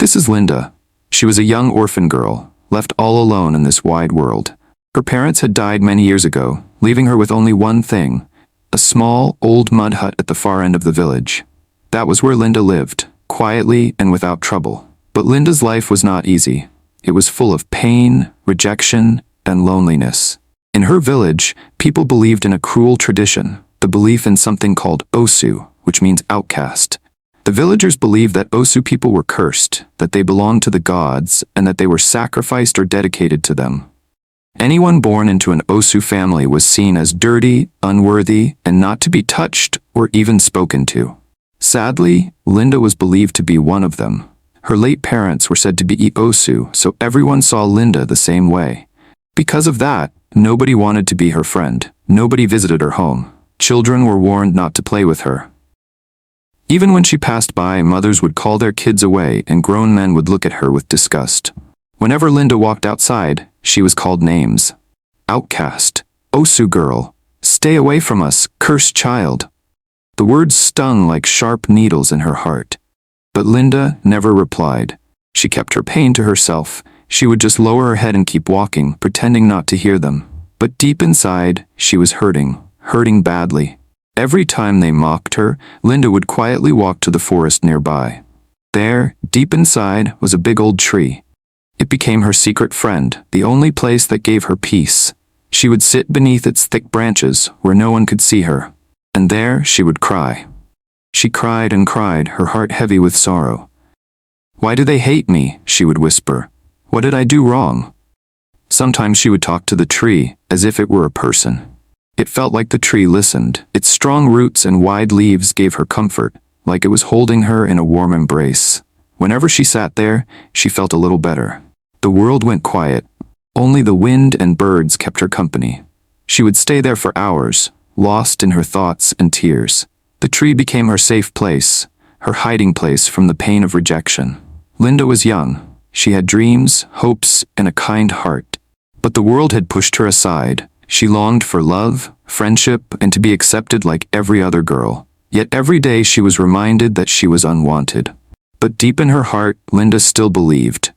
This is Linda. She was a young orphan girl, left all alone in this wide world. Her parents had died many years ago, leaving her with only one thing: a small, old mud hut at the far end of the village. That was where Linda lived, quietly and without trouble. But Linda's life was not easy. It was full of pain, rejection, and loneliness. In her village, people believed in a cruel tradition, the belief in something called Osu, which means outcast. The villagers believed that Osu people were cursed, that they belonged to the gods, and that they were sacrificed or dedicated to them. Anyone born into an Osu family was seen as dirty, unworthy, and not to be touched or even spoken to. Sadly, Linda was believed to be one of them. Her late parents were said to be Osu, so everyone saw Linda the same way. Because of that, nobody wanted to be her friend. Nobody visited her home. Children were warned not to play with her. Even when she passed by, mothers would call their kids away and grown men would look at her with disgust. Whenever Linda walked outside, she was called names. Outcast, Osu girl, stay away from us, cursed child. The words stung like sharp needles in her heart. But Linda never replied. She kept her pain to herself. She would just lower her head and keep walking, pretending not to hear them. But deep inside, she was hurting badly. Every time they mocked her, Linda would quietly walk to the forest nearby. There, deep inside, was a big old tree. It became her secret friend, the only place that gave her peace. She would sit beneath its thick branches, where no one could see her. And there she would cry. She cried and cried, her heart heavy with sorrow. "Why do they hate me?" she would whisper. "What did I do wrong?" Sometimes she would talk to the tree, as if it were a person. It felt like the tree listened. Its strong roots and wide leaves gave her comfort, like it was holding her in a warm embrace. Whenever she sat there, she felt a little better. The world went quiet. Only the wind and birds kept her company. She would stay there for hours, lost in her thoughts and tears. The tree became her safe place, her hiding place from the pain of rejection. Linda was young. She had dreams, hopes, and a kind heart. But the world had pushed her aside. She longed for love, friendship, and to be accepted like every other girl. Yet every day she was reminded that she was unwanted. But deep in her heart, Linda still believed.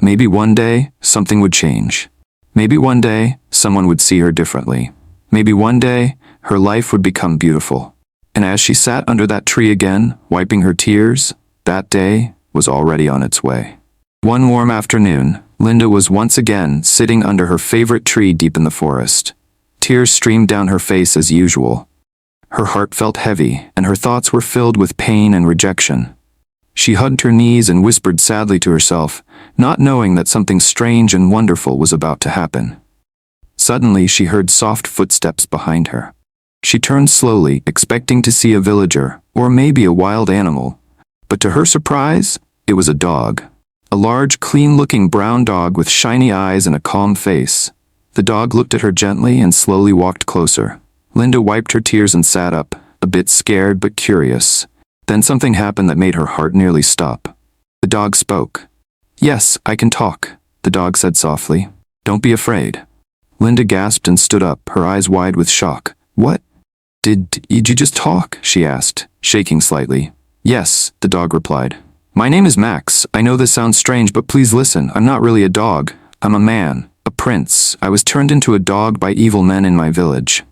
Maybe one day, something would change. Maybe one day, someone would see her differently. Maybe one day, her life would become beautiful. And as she sat under that tree again, wiping her tears, that day was already on its way. One warm afternoon, Linda was once again sitting under her favorite tree deep in the forest. Tears streamed down her face as usual. Her heart felt heavy, and her thoughts were filled with pain and rejection. She hugged her knees and whispered sadly to herself, not knowing that something strange and wonderful was about to happen. Suddenly, she heard soft footsteps behind her. She turned slowly, expecting to see a villager, or maybe a wild animal. But to her surprise, it was a dog. A large, clean-looking brown dog with shiny eyes and a calm face. The dog looked at her gently and slowly walked closer. Linda wiped her tears and sat up, a bit scared but curious. Then something happened that made her heart nearly stop. The dog spoke. "Yes, I can talk," the dog said softly. "Don't be afraid." Linda gasped and stood up, her eyes wide with shock. "What? Did you just talk?" she asked, shaking slightly. "Yes," the dog replied. "My name is Max. I know this sounds strange, but please listen. I'm not really a dog. I'm a man, a prince. I was turned into a dog by evil men in my village."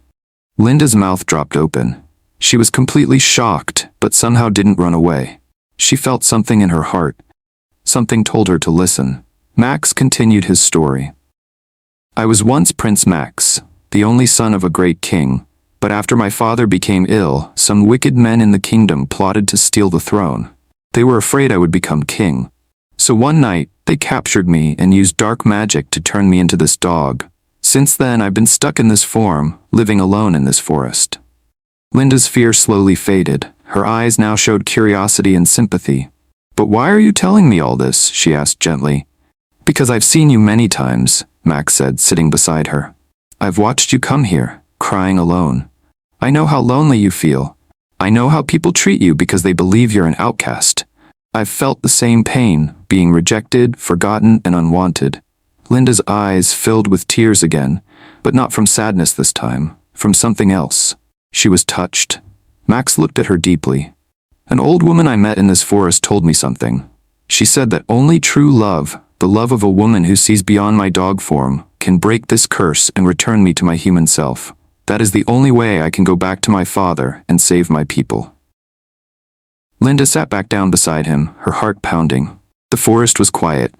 Linda's mouth dropped open. She was completely shocked, but somehow didn't run away. She felt something in her heart. Something told her to listen. Max continued his story. "I was once Prince Max, the only son of a great king. But after my father became ill, some wicked men in the kingdom plotted to steal the throne. They were afraid I would become king. So one night, they captured me and used dark magic to turn me into this dog. Since then, I've been stuck in this form, living alone in this forest." Linda's fear slowly faded. Her eyes now showed curiosity and sympathy. "But why are you telling me all this?" she asked gently. "Because I've seen you many times," Max said, sitting beside her. "I've watched you come here, crying alone. I know how lonely you feel. I know how people treat you because they believe you're an outcast. I've felt the same pain, being rejected, forgotten, and unwanted." Linda's eyes filled with tears again, but not from sadness this time, from something else. She was touched. Max looked at her deeply. "An old woman I met in this forest told me something. She said that only true love, the love of a woman who sees beyond my dog form, can break this curse and return me to my human self. That is the only way I can go back to my father and save my people. Linda sat back down beside him, her heart pounding. The forest was quiet.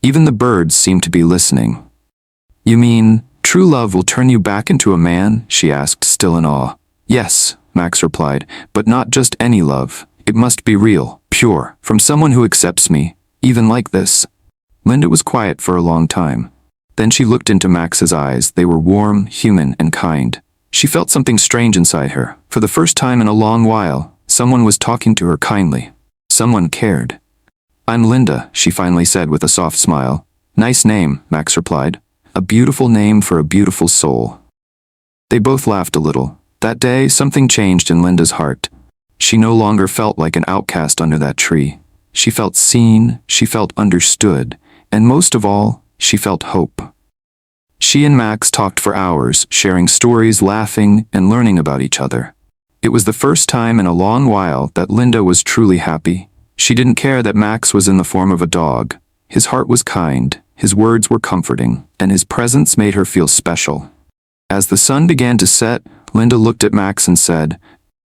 Even the birds seemed to be listening. You mean, true love will turn you back into a man? She asked, still in awe. Yes, Max replied, but not just any love. It must be real, pure, from someone who accepts me, even like this. Linda was quiet for a long time. Then she looked into Max's eyes. They were warm, human, and kind. She felt something strange inside her. For the first time in a long while, someone was talking to her kindly. Someone cared. I'm Linda, she finally said with a soft smile. Nice name, Max replied. A beautiful name for a beautiful soul. They both laughed a little. That day, something changed in Linda's heart. She no longer felt like an outcast under that tree. She felt seen, she felt understood, and most of all, she felt hope. She and Max talked for hours, sharing stories, laughing, and learning about each other. It was the first time in a long while that Linda was truly happy. She didn't care that Max was in the form of a dog. His heart was kind, his words were comforting, and his presence made her feel special. As the sun began to set, Linda looked at Max and said,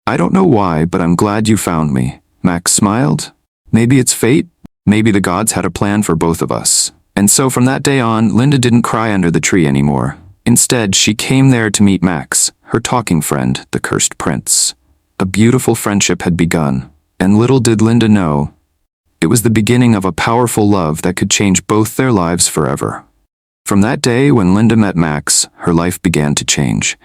I don't know why, but I'm glad you found me. Max smiled. Maybe it's fate. Maybe the gods had a plan for both of us. And so from that day on, Linda didn't cry under the tree anymore. Instead, she came there to meet Max, her talking friend, the cursed prince. A beautiful friendship had begun, and little did Linda know, it was the beginning of a powerful love that could change both their lives forever. From that day when Linda met Max, her life began to change.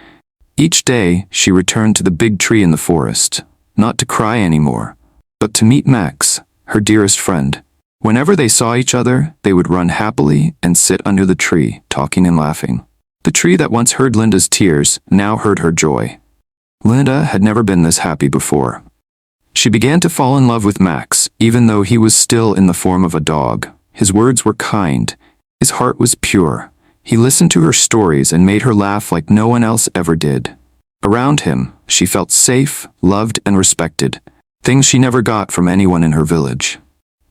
Each day, she returned to the big tree in the forest, not to cry anymore, but to meet Max, her dearest friend. Whenever they saw each other, they would run happily and sit under the tree, talking and laughing. The tree that once heard Linda's tears now heard her joy. Linda had never been this happy before. She began to fall in love with Max, even though he was still in the form of a dog. His words were kind. His heart was pure. He listened to her stories and made her laugh like no one else ever did. Around him, she felt safe, loved, and respected, things she never got from anyone in her village.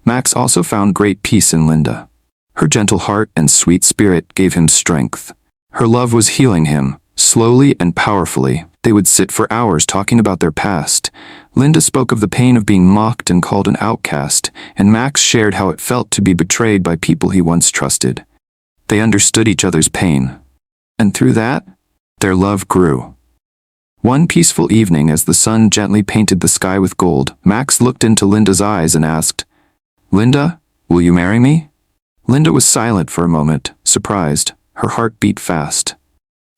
Max also found great peace in Linda. Her gentle heart and sweet spirit gave him strength. Her love was healing him, slowly and powerfully. They would sit for hours talking about their past. Linda spoke of the pain of being mocked and called an outcast, and Max shared how it felt to be betrayed by people he once trusted. They understood each other's pain. And through that, their love grew. One peaceful evening, as the sun gently painted the sky with gold, Max looked into Linda's eyes and asked, Linda, will you marry me? Linda was silent for a moment, surprised. Her heart beat fast.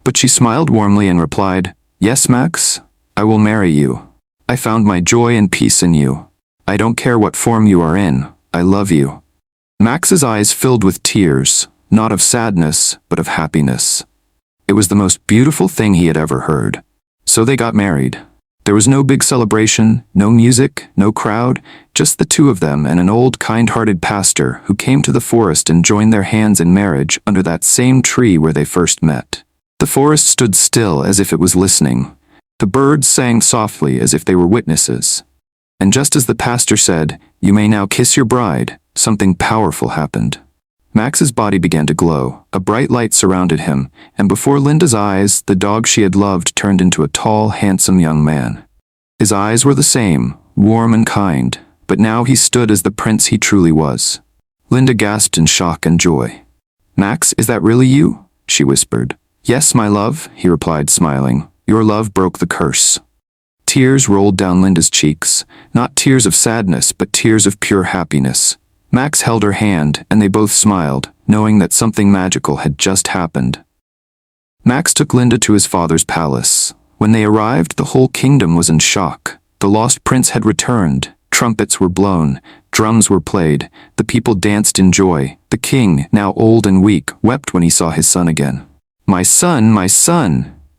But she smiled warmly and replied, Yes, Max, I will marry you. I found my joy and peace in you. I don't care what form you are in. I love you. Max's eyes filled with tears, not of sadness, but of happiness. It was the most beautiful thing he had ever heard. So they got married. There was no big celebration, no music, no crowd, just the two of them and an old kind-hearted pastor who came to the forest and joined their hands in marriage under that same tree where they first met. The forest stood still as if it was listening. The birds sang softly as if they were witnesses. And just as the pastor said, You may now kiss your bride, something powerful happened. Max's body began to glow, a bright light surrounded him, and before Linda's eyes, the dog she had loved turned into a tall, handsome young man. His eyes were the same, warm and kind, but now he stood as the prince he truly was. Linda gasped in shock and joy. Max, is that really you? She whispered. Yes, my love, he replied, smiling. Your love broke the curse. Tears rolled down Linda's cheeks, not tears of sadness, but tears of pure happiness. Max held her hand, and they both smiled, knowing that something magical had just happened. Max took Linda to his father's palace. When they arrived, the whole kingdom was in shock. The lost prince had returned. Trumpets were blown. Drums were played. The people danced in joy. The king, now old and weak, wept when he saw his son again. My son,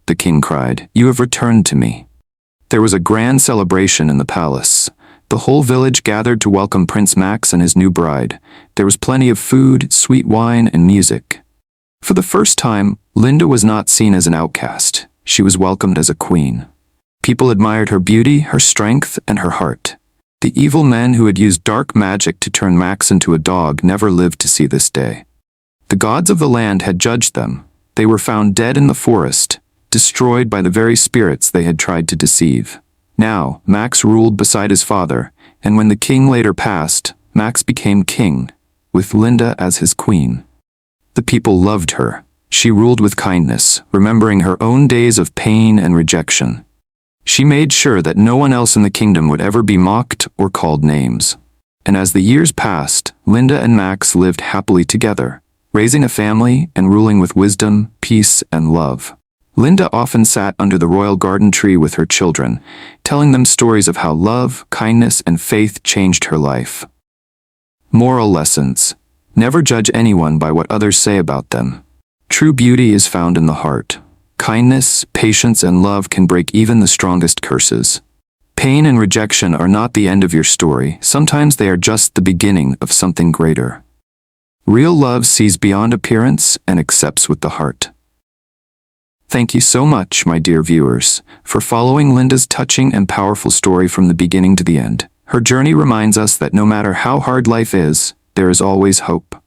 the king cried, you have returned to me. There was a grand celebration in the palace. The whole village gathered to welcome Prince Max and his new bride. There was plenty of food, sweet wine, and music. For the first time, Linda was not seen as an outcast. She was welcomed as a queen. People admired her beauty, her strength, and her heart. The evil men who had used dark magic to turn Max into a dog never lived to see this day. The gods of the land had judged them. They were found dead in the forest, destroyed by the very spirits they had tried to deceive. Now, Max ruled beside his father, and when the king later passed, Max became king, with Linda as his queen. The people loved her. She ruled with kindness, remembering her own days of pain and rejection. She made sure that no one else in the kingdom would ever be mocked or called names. And as the years passed, Linda and Max lived happily together, raising a family and ruling with wisdom, peace, and love. Linda often sat under the royal garden tree with her children, telling them stories of how love, kindness, and faith changed her life. Moral lessons. Never judge anyone by what others say about them. True beauty is found in the heart. Kindness, patience, and love can break even the strongest curses. Pain and rejection are not the end of your story. Sometimes they are just the beginning of something greater. Real love sees beyond appearance and accepts with the heart. Thank you so much, my dear viewers, for following Linda's touching and powerful story from the beginning to the end. Her journey reminds us that no matter how hard life is, there is always hope.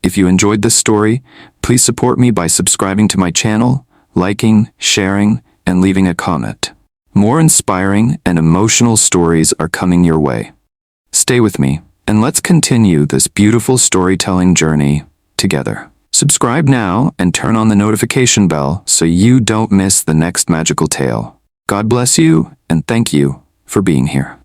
If you enjoyed this story, please support me by subscribing to my channel, liking, sharing, and leaving a comment. More inspiring and emotional stories are coming your way. Stay with me, and let's continue this beautiful storytelling journey together. Subscribe now and turn on the notification bell so you don't miss the next magical tale. God bless you, and thank you for being here.